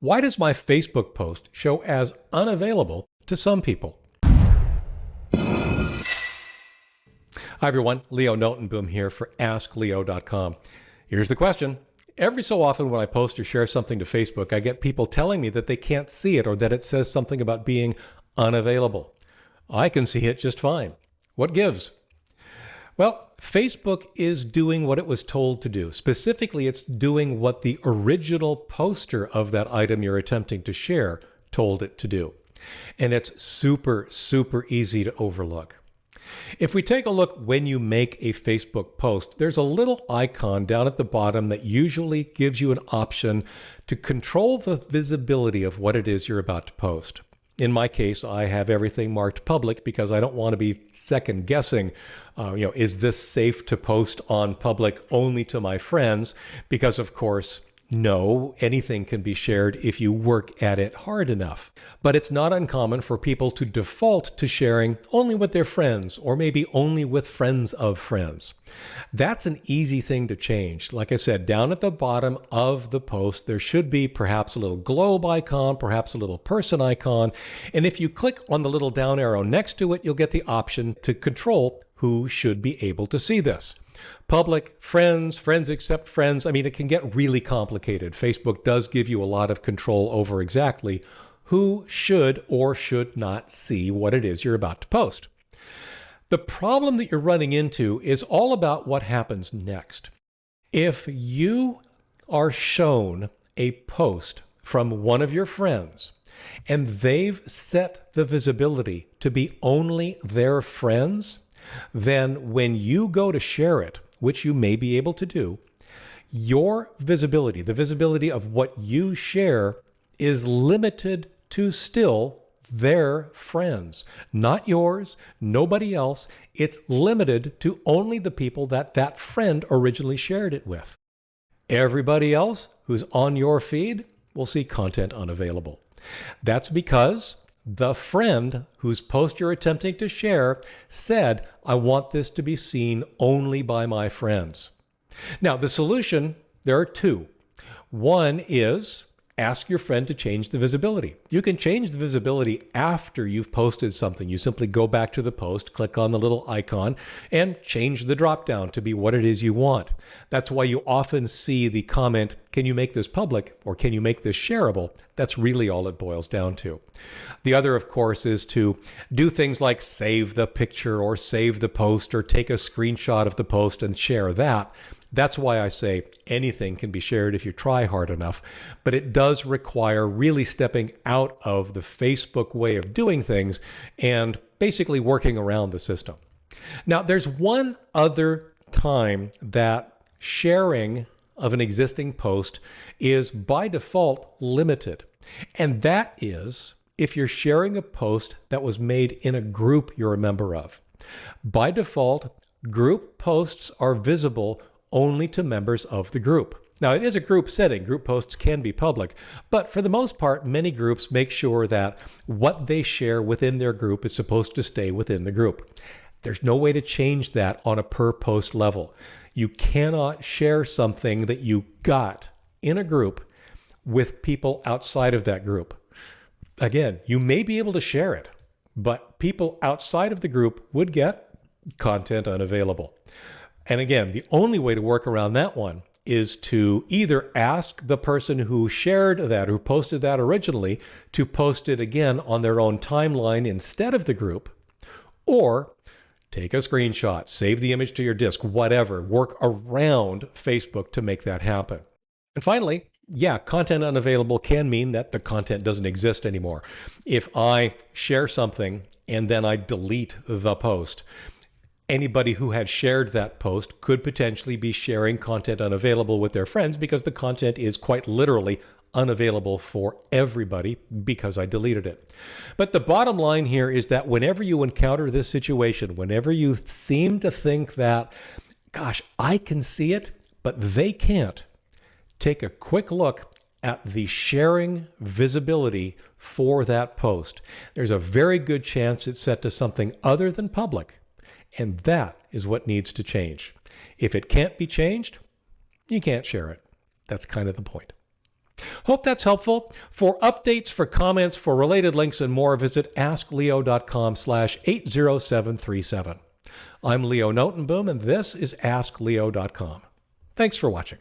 Why does my Facebook post show as unavailable to some people? Hi everyone, Leo Notenboom here for askleo.com. Here's the question. Every so often when I post or share something to Facebook, I get people telling me that they can't see it or that it says something about being unavailable. I can see it just fine. What gives? Well, Facebook is doing what it was told to do. Specifically, it's doing what the original poster of that item you're attempting to share told it to do. And it's super, super easy to overlook. If we take a look when you make a Facebook post, there's a little icon down at the bottom that usually gives you an option to control the visibility of what it is you're about to post. In my case, I have everything marked public because I don't want to be second guessing, is this safe to post on public only to my friends? Because of course, no, anything can be shared if you work at it hard enough. But it's not uncommon for people to default to sharing only with their friends or maybe only with friends of friends. That's an easy thing to change. Like I said, down at the bottom of the post, there should be perhaps a little globe icon, perhaps a little person icon. And if you click on the little down arrow next to it, you'll get the option to control who should be able to see this. Public, friends, friends except friends. I mean, it can get really complicated. Facebook does give you a lot of control over exactly who should or should not see what it is you're about to post. The problem that you're running into is all about what happens next. If you are shown a post from one of your friends and they've set the visibility to be only their friends, then when you go to share it, which you may be able to do, your visibility, the visibility of what you share, is limited to still their friends, not yours, nobody else. It's limited to only the people that that friend originally shared it with. Everybody else who's on your feed will see content unavailable. That's because the friend whose post you're attempting to share said, I want this to be seen only by my friends. Now, the solution, there are two. One is ask your friend to change the visibility. You can change the visibility after you've posted something. You simply go back to the post, click on the little icon, and change the drop-down to be what it is you want. That's why you often see the comment, can you make this public or can you make this shareable? That's really all it boils down to. The other, of course, is to do things like save the picture or save the post or take a screenshot of the post and share that. That's why I say anything can be shared if you try hard enough, but it does require really stepping out of the Facebook way of doing things and basically working around the system. Now, there's one other time that sharing of an existing post is by default limited, and that is if you're sharing a post that was made in a group you're a member of. By default, group posts are visible only to members of the group. Now, it is a group setting. Group posts can be public, but for the most part, many groups make sure that what they share within their group is supposed to stay within the group. There's no way to change that on a per post level. You cannot share something that you got in a group with people outside of that group. Again, you may be able to share it, but people outside of the group would get content unavailable. And again, the only way to work around that one is to either ask the person who shared that, who posted that originally, to post it again on their own timeline instead of the group, or take a screenshot, save the image to your disk, whatever, work around Facebook to make that happen. And finally, yeah, content unavailable can mean that the content doesn't exist anymore. If I share something and then I delete the post, anybody who had shared that post could potentially be sharing content unavailable with their friends because the content is quite literally unavailable for everybody because I deleted it. But the bottom line here is that whenever you encounter this situation, whenever you seem to think that, gosh, I can see it, but they can't, take a quick look at the sharing visibility for that post. There's a very good chance it's set to something other than public. And that is what needs to change. If it can't be changed, you can't share it. That's kind of the point. Hope that's helpful. For updates, for comments, for related links and more, visit askleo.com/80737. I'm Leo Notenboom, and this is askleo.com. Thanks for watching.